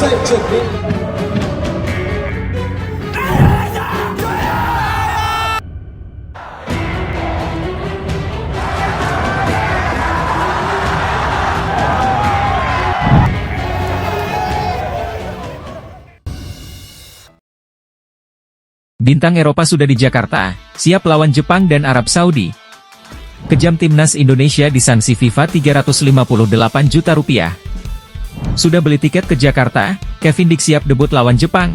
在这边。Bintang Eropa sudah di Jakarta, siap lawan Jepang dan Arab Saudi. Kejam timnas Indonesia disanksi FIFA Rp358 juta. Sudah beli tiket ke Jakarta, Kevin Dick siap debut lawan Jepang.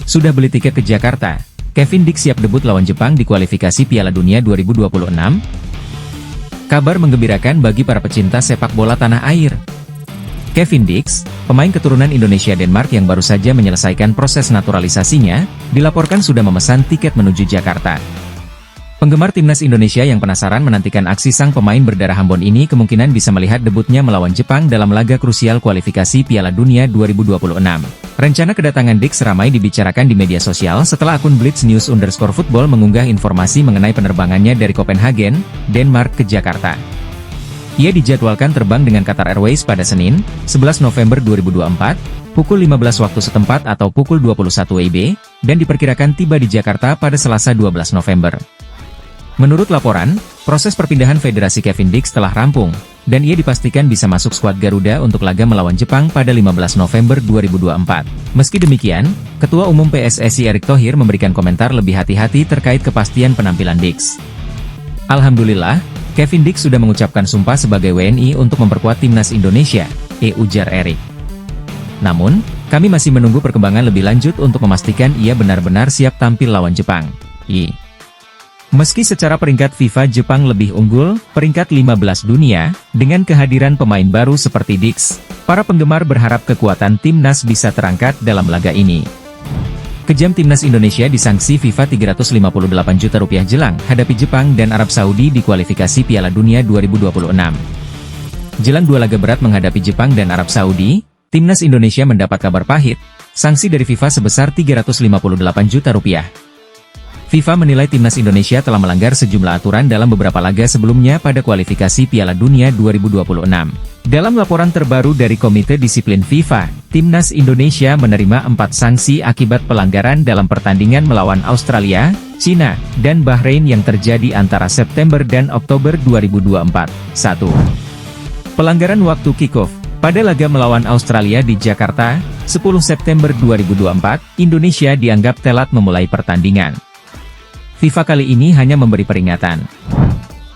Sudah beli tiket ke Jakarta, Kevin Dick siap debut lawan Jepang di kualifikasi Piala Dunia 2026? Kabar menggembirakan bagi para pecinta sepak bola tanah air. Kevin Dick, pemain keturunan Indonesia-Denmark yang baru saja menyelesaikan proses naturalisasinya, dilaporkan sudah memesan tiket menuju Jakarta. Penggemar timnas Indonesia yang penasaran menantikan aksi sang pemain berdarah Ambon ini kemungkinan bisa melihat debutnya melawan Jepang dalam laga krusial kualifikasi Piala Dunia 2026. Rencana kedatangan Dick ramai dibicarakan di media sosial setelah akun Blitz_News_Football mengunggah informasi mengenai penerbangannya dari Copenhagen, Denmark ke Jakarta. Ia dijadwalkan terbang dengan Qatar Airways pada Senin, 11 November 2024, pukul 15 waktu setempat atau pukul 21 WIB, dan diperkirakan tiba di Jakarta pada Selasa 12 November. Menurut laporan, proses perpindahan Federasi Kevin Dick telah rampung, dan ia dipastikan bisa masuk skuad Garuda untuk laga melawan Jepang pada 15 November 2024. Meski demikian, Ketua Umum PSSI Erick Thohir memberikan komentar lebih hati-hati terkait kepastian penampilan Dick. Alhamdulillah, Kevin Dick sudah mengucapkan sumpah sebagai WNI untuk memperkuat timnas Indonesia, ujar Erick. Namun, kami masih menunggu perkembangan lebih lanjut untuk memastikan ia benar-benar siap tampil lawan Jepang. Meski secara peringkat FIFA Jepang lebih unggul, peringkat 15 dunia, dengan kehadiran pemain baru seperti Dick, para penggemar berharap kekuatan timnas bisa terangkat dalam laga ini. Kejam timnas Indonesia disanksi FIFA Rp358 juta jelang hadapi Jepang dan Arab Saudi di kualifikasi Piala Dunia 2026. Jelang dua laga berat menghadapi Jepang dan Arab Saudi, timnas Indonesia mendapat kabar pahit, sanksi dari FIFA sebesar Rp358 juta. FIFA menilai timnas Indonesia telah melanggar sejumlah aturan dalam beberapa laga sebelumnya pada kualifikasi Piala Dunia 2026. Dalam laporan terbaru dari Komite Disiplin FIFA, timnas Indonesia menerima 4 sanksi akibat pelanggaran dalam pertandingan melawan Australia, China, dan Bahrain yang terjadi antara September dan Oktober 2024. 1. Pelanggaran waktu kick-off. Pada laga melawan Australia di Jakarta, 10 September 2024, Indonesia dianggap telat memulai pertandingan. FIFA kali ini hanya memberi peringatan.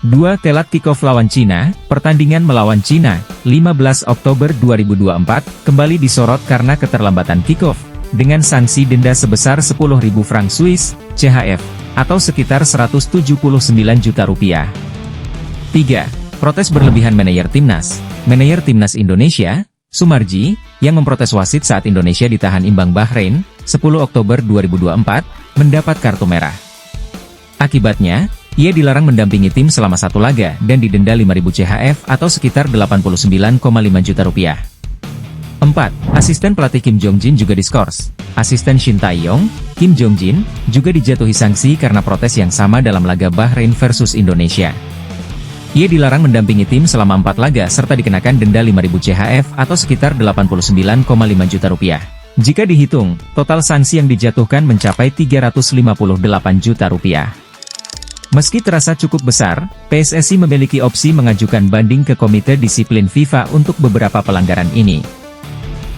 2. Telat kick-off lawan Cina. Pertandingan melawan Cina, 15 Oktober 2024, kembali disorot karena keterlambatan kick-off, dengan sanksi denda sebesar 10.000 franc Swiss, CHF, atau sekitar Rp179 juta. 3. Protes berlebihan manajer timnas. Manajer timnas Indonesia, Sumarji, yang memprotes wasit saat Indonesia ditahan imbang Bahrain, 10 Oktober 2024, mendapat kartu merah. Akibatnya, ia dilarang mendampingi tim selama 1 laga dan didenda 5.000 CHF atau sekitar Rp89,5 juta. 4. Asisten pelatih Kim Jong-jin juga diskors. Asisten Shin Tae-yong, Kim Jong-jin, juga dijatuhi sanksi karena protes yang sama dalam laga Bahrain versus Indonesia. Ia dilarang mendampingi tim selama 4 laga serta dikenakan denda 5.000 CHF atau sekitar Rp89,5 juta. Jika dihitung, total sanksi yang dijatuhkan mencapai Rp358 juta. Meski terasa cukup besar, PSSI memiliki opsi mengajukan banding ke Komite Disiplin FIFA untuk beberapa pelanggaran ini.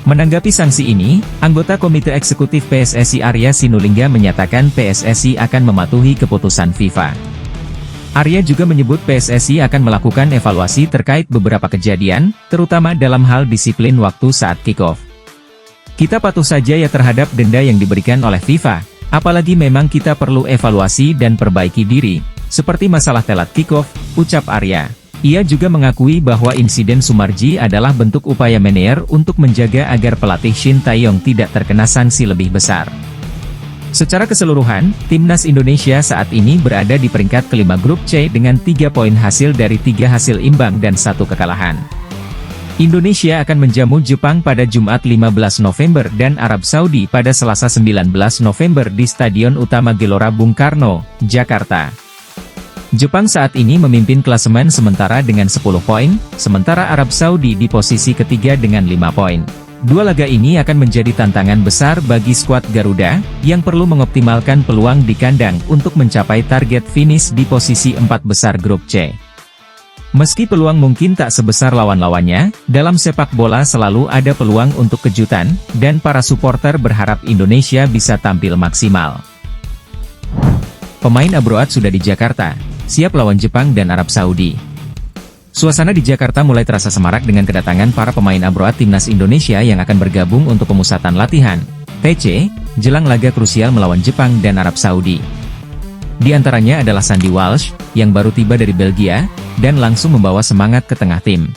Menanggapi sanksi ini, anggota Komite Eksekutif PSSI Arya Sinulinga menyatakan PSSI akan mematuhi keputusan FIFA. Arya juga menyebut PSSI akan melakukan evaluasi terkait beberapa kejadian, terutama dalam hal disiplin waktu saat kick-off. Kita patuh saja ya terhadap denda yang diberikan oleh FIFA. Apalagi memang kita perlu evaluasi dan perbaiki diri, seperti masalah telat kick-off, ucap Arya. Ia juga mengakui bahwa insiden Sumarji adalah bentuk upaya manajer untuk menjaga agar pelatih Shin Tae-yong tidak terkena sanksi lebih besar. Secara keseluruhan, timnas Indonesia saat ini berada di peringkat kelima grup C dengan 3 poin hasil dari 3 hasil imbang dan 1 kekalahan. Indonesia akan menjamu Jepang pada Jumat 15 November dan Arab Saudi pada Selasa 19 November di Stadion Utama Gelora Bung Karno, Jakarta. Jepang saat ini memimpin klasemen sementara dengan 10 poin, sementara Arab Saudi di posisi ketiga dengan 5 poin. Dua laga ini akan menjadi tantangan besar bagi skuad Garuda, yang perlu mengoptimalkan peluang di kandang untuk mencapai target finish di posisi 4 besar grup C. Meski peluang mungkin tak sebesar lawan-lawannya, dalam sepak bola selalu ada peluang untuk kejutan, dan para supporter berharap Indonesia bisa tampil maksimal. Pemain Abroad sudah di Jakarta, siap lawan Jepang dan Arab Saudi. Suasana di Jakarta mulai terasa semarak dengan kedatangan para pemain Abroad Timnas Indonesia yang akan bergabung untuk pemusatan latihan, TC, jelang laga krusial melawan Jepang dan Arab Saudi. Di antaranya adalah Sandy Walsh, yang baru tiba dari Belgia, dan langsung membawa semangat ke tengah tim.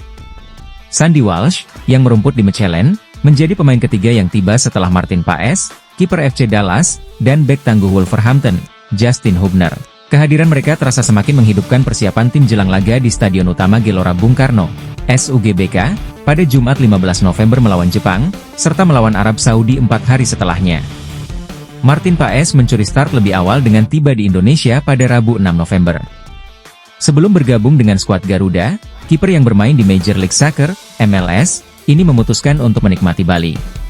Sandy Walsh, yang merumput di Mechelen, menjadi pemain ketiga yang tiba setelah Martin Paes, kiper FC Dallas, dan bek tangguh Wolverhampton, Justin Hubner. Kehadiran mereka terasa semakin menghidupkan persiapan tim jelang laga di Stadion Utama Gelora Bung Karno, SUGBK, pada Jumat 15 November melawan Jepang, serta melawan Arab Saudi 4 hari setelahnya. Martin Paes mencuri start lebih awal dengan tiba di Indonesia pada Rabu 6 November. Sebelum bergabung dengan skuad Garuda, kiper yang bermain di Major League Soccer, MLS, ini memutuskan untuk menikmati Bali.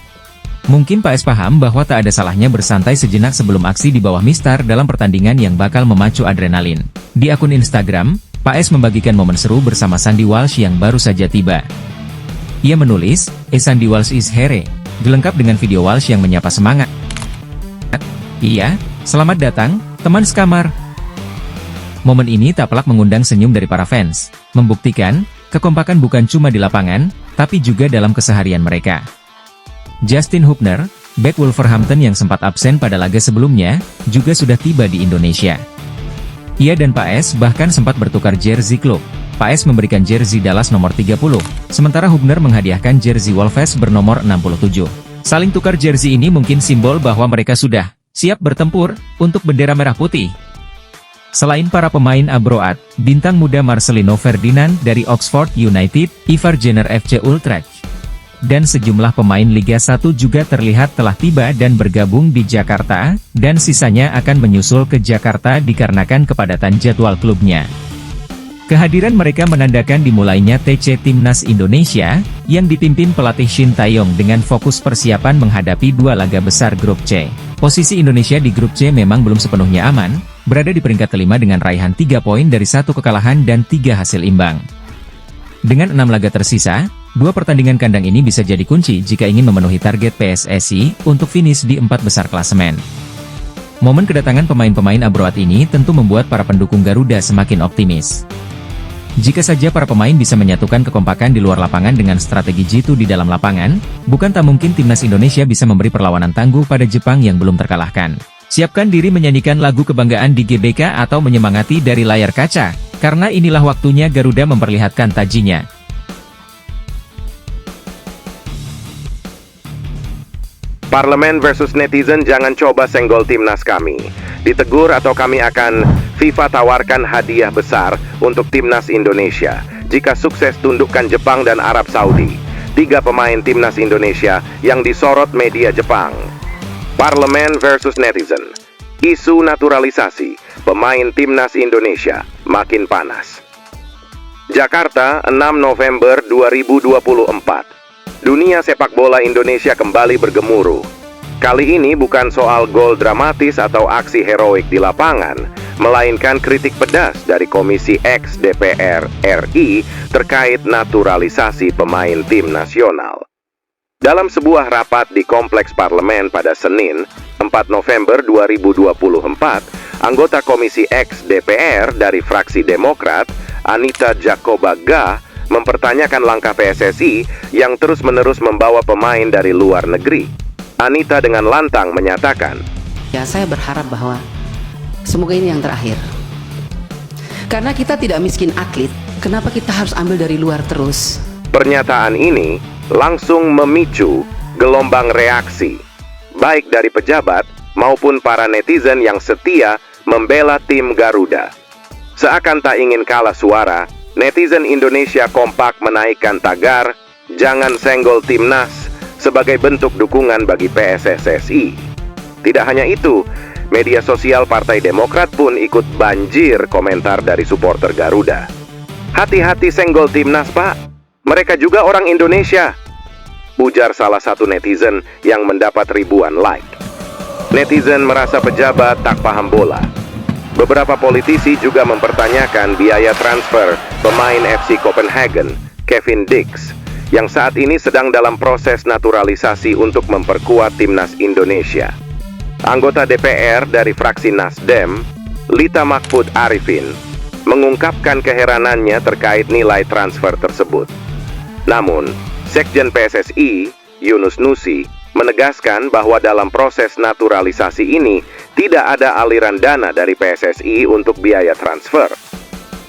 Mungkin Paes paham bahwa tak ada salahnya bersantai sejenak sebelum aksi di bawah mistar dalam pertandingan yang bakal memacu adrenalin. Di akun Instagram, Paes membagikan momen seru bersama Sandy Walsh yang baru saja tiba. Ia menulis, Sandy Walsh is here, dilengkap dengan video Walsh yang menyapa semangat. Iya, selamat datang, teman sekamar. Momen ini tak pelak mengundang senyum dari para fans, membuktikan, kekompakan bukan cuma di lapangan, tapi juga dalam keseharian mereka. Justin Hubner, bek Wolverhampton yang sempat absen pada laga sebelumnya, juga sudah tiba di Indonesia. Ia dan Paes bahkan sempat bertukar jersey klub. Paes memberikan jersey Dallas nomor 30, sementara Hubner menghadiahkan jersey Wolves bernomor 67. Saling tukar jersey ini mungkin simbol bahwa mereka sudah siap bertempur untuk bendera merah putih. Selain para pemain Abroad, bintang muda Marcelino Ferdinand dari Oxford United, Ivar Jenner FC Utrecht, dan sejumlah pemain Liga 1 juga terlihat telah tiba dan bergabung di Jakarta, dan sisanya akan menyusul ke Jakarta dikarenakan kepadatan jadwal klubnya. Kehadiran mereka menandakan dimulainya TC Timnas Indonesia, yang dipimpin pelatih Shin Taeyong dengan fokus persiapan menghadapi dua laga besar grup C. Posisi Indonesia di grup C memang belum sepenuhnya aman, berada di peringkat kelima dengan raihan 3 poin dari 1 kekalahan dan 3 hasil imbang. Dengan 6 laga tersisa, 2 pertandingan kandang ini bisa jadi kunci jika ingin memenuhi target PSSI untuk finish di 4 besar klasemen. Momen kedatangan pemain-pemain Abroad ini tentu membuat para pendukung Garuda semakin optimis. Jika saja para pemain bisa menyatukan kekompakan di luar lapangan dengan strategi jitu di dalam lapangan, bukan tak mungkin Timnas Indonesia bisa memberi perlawanan tangguh pada Jepang yang belum terkalahkan. Siapkan diri menyanyikan lagu kebanggaan di GBK atau menyemangati dari layar kaca, karena inilah waktunya Garuda memperlihatkan tajinya. Parlemen versus netizen, jangan coba senggol timnas kami. Ditegur atau kami akan FIFA tawarkan hadiah besar untuk timnas Indonesia jika sukses tundukkan Jepang dan Arab Saudi. 3 pemain timnas Indonesia yang disorot media Jepang. Parlemen versus netizen. Isu naturalisasi pemain timnas Indonesia makin panas. Jakarta, 6 November 2024. Dunia sepak bola Indonesia kembali bergemuruh. Kali ini bukan soal gol dramatis atau aksi heroik di lapangan, melainkan kritik pedas dari Komisi X DPR RI terkait naturalisasi pemain tim nasional. Dalam sebuah rapat di Kompleks Parlemen pada Senin, 4 November 2024, anggota Komisi X DPR dari fraksi Demokrat, Anita Jakobaga, mempertanyakan langkah PSSI yang terus-menerus membawa pemain dari luar negeri. Anita dengan lantang menyatakan, "Ya, saya berharap bahwa semoga ini yang terakhir. Karena kita tidak miskin atlet, kenapa kita harus ambil dari luar terus?" Pernyataan ini langsung memicu gelombang reaksi, baik dari pejabat maupun para netizen yang setia membela tim Garuda. Seakan tak ingin kalah suara, netizen Indonesia kompak menaikkan tagar, "Jangan senggol timnas," sebagai bentuk dukungan bagi PSSSI. Tidak hanya itu, media sosial Partai Demokrat pun ikut banjir komentar dari supporter Garuda. "Hati-hati senggol timnas, Pak. Mereka juga orang Indonesia." ujar salah satu netizen yang mendapat ribuan like. Netizen merasa pejabat tak paham bola. Beberapa politisi juga mempertanyakan biaya transfer pemain FC Copenhagen, Kevin Dix, yang saat ini sedang dalam proses naturalisasi untuk memperkuat timnas Indonesia. Anggota DPR dari fraksi Nasdem, Lita Mahfud Arifin, mengungkapkan keheranannya terkait nilai transfer tersebut. Namun, Sekjen PSSI, Yunus Nusi, menegaskan bahwa dalam proses naturalisasi ini tidak ada aliran dana dari PSSI untuk biaya transfer.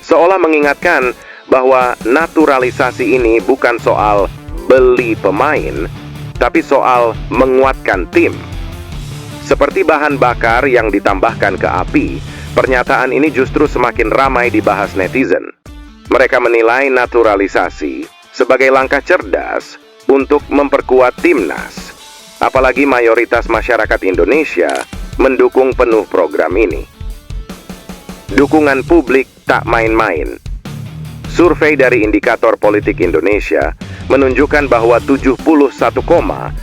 Seolah mengingatkan bahwa naturalisasi ini bukan soal beli pemain, tapi soal menguatkan tim. Seperti bahan bakar yang ditambahkan ke api, pernyataan ini justru semakin ramai dibahas netizen. Mereka menilai naturalisasi sebagai langkah cerdas untuk memperkuat timnas. Apalagi mayoritas masyarakat Indonesia mendukung penuh program ini. Dukungan publik tak main-main. Survei dari Indikator Politik Indonesia menunjukkan bahwa 71,5%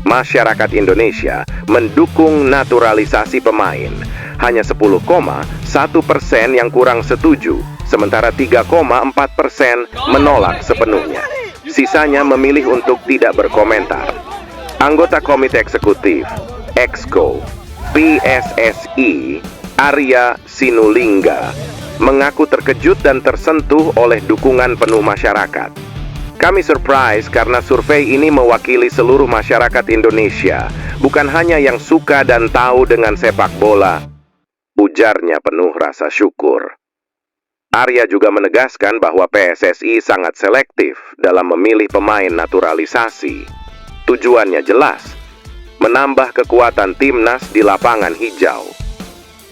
masyarakat Indonesia mendukung naturalisasi pemain. Hanya 10,1% yang kurang setuju, sementara 3,4% menolak sepenuhnya. Sisanya memilih untuk tidak berkomentar. Anggota Komite Eksekutif, Exco, PSSI, Arya Sinulinga, mengaku terkejut dan tersentuh oleh dukungan penuh masyarakat. Kami surprise karena survei ini mewakili seluruh masyarakat Indonesia, bukan hanya yang suka dan tahu dengan sepak bola, ujarnya penuh rasa syukur. Arya juga menegaskan bahwa PSSI sangat selektif dalam memilih pemain naturalisasi. Tujuannya jelas, menambah kekuatan timnas di lapangan hijau.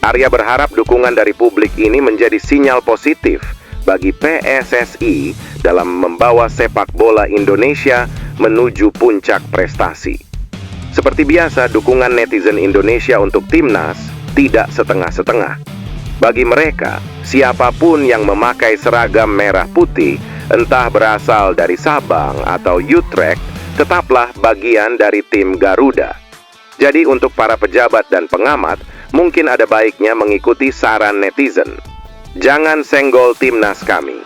Arya berharap dukungan dari publik ini menjadi sinyal positif bagi PSSI dalam membawa sepak bola Indonesia menuju puncak prestasi. Seperti biasa, dukungan netizen Indonesia untuk timnas tidak setengah-setengah. Bagi mereka, siapapun yang memakai seragam merah putih, entah berasal dari Sabang atau Utrecht, tetaplah bagian dari tim Garuda. Jadi untuk para pejabat dan pengamat, mungkin ada baiknya mengikuti saran netizen. Jangan senggol timnas kami.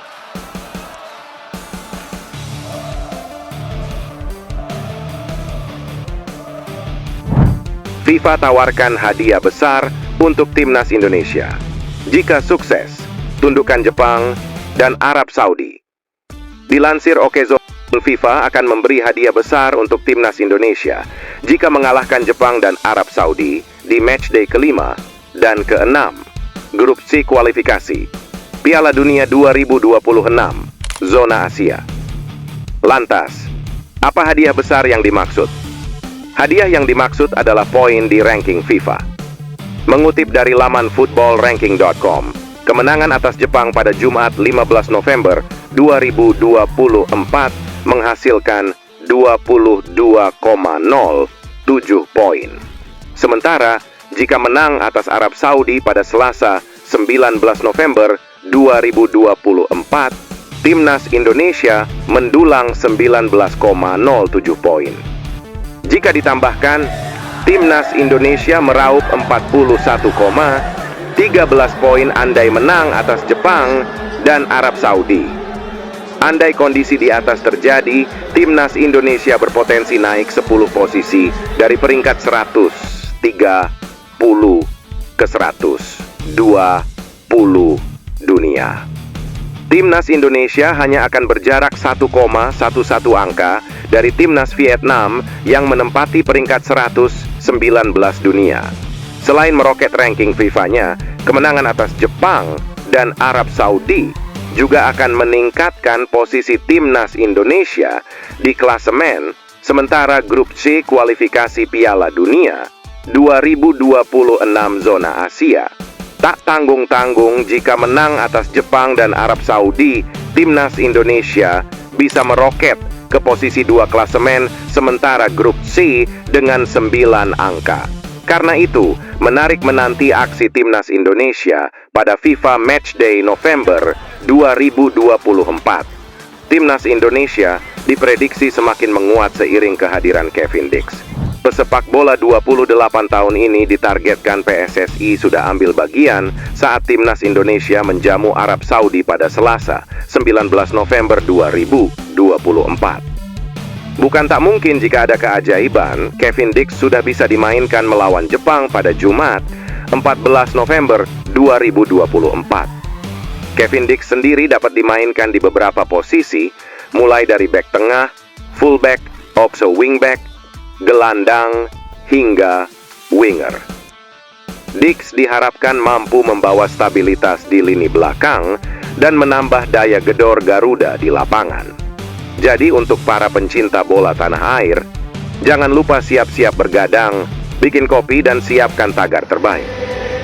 FIFA tawarkan hadiah besar untuk timnas Indonesia. Jika sukses, tundukkan Jepang dan Arab Saudi. Dilansir Okezone, FIFA akan memberi hadiah besar untuk timnas Indonesia jika mengalahkan Jepang dan Arab Saudi di matchday kelima dan keenam grup C kualifikasi Piala Dunia 2026 zona Asia. Lantas, apa hadiah besar yang dimaksud? Hadiah yang dimaksud adalah poin di ranking FIFA. Mengutip dari laman footballranking.com, kemenangan atas Jepang pada Jumat 15 November 2024 menghasilkan 22,07 poin. Sementara, jika menang atas Arab Saudi pada Selasa 19 November 2024, timnas Indonesia mendulang 19,07 poin. Jika ditambahkan, timnas Indonesia meraup 41,13 poin andai menang atas Jepang dan Arab Saudi. Andai kondisi di atas terjadi, timnas Indonesia berpotensi naik 10 posisi dari peringkat 130 ke 120 dunia. Timnas Indonesia hanya akan berjarak 1,11 angka dari timnas Vietnam yang menempati peringkat 119 dunia. Selain meroket ranking FIFA-nya, kemenangan atas Jepang dan Arab Saudi juga akan meningkatkan posisi timnas Indonesia di klasemen sementara grup C kualifikasi Piala Dunia 2026 zona Asia. Tak tanggung-tanggung jika menang atas Jepang dan Arab Saudi, timnas Indonesia bisa meroket ke posisi 2 klasemen sementara grup C dengan 9 angka. Karena itu, menarik menanti aksi timnas Indonesia pada FIFA Matchday November 2024. Timnas Indonesia diprediksi semakin menguat seiring kehadiran Kevin Dix. Pesepak bola 28 tahun ini ditargetkan PSSI sudah ambil bagian saat Timnas Indonesia menjamu Arab Saudi pada Selasa, 19 November 2024. Bukan tak mungkin jika ada keajaiban, Kevin Dix sudah bisa dimainkan melawan Jepang pada Jumat, 14 November 2024. Kevin Dix sendiri dapat dimainkan di beberapa posisi, mulai dari bek tengah, fullback, opso wingback, gelandang, hingga winger. Dix diharapkan mampu membawa stabilitas di lini belakang dan menambah daya gedor Garuda di lapangan. Jadi untuk para pencinta bola tanah air, jangan lupa siap-siap bergadang, bikin kopi dan siapkan tagar terbaik.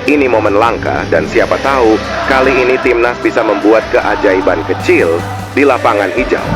Ini momen langka dan siapa tahu kali ini Timnas bisa membuat keajaiban kecil di lapangan hijau.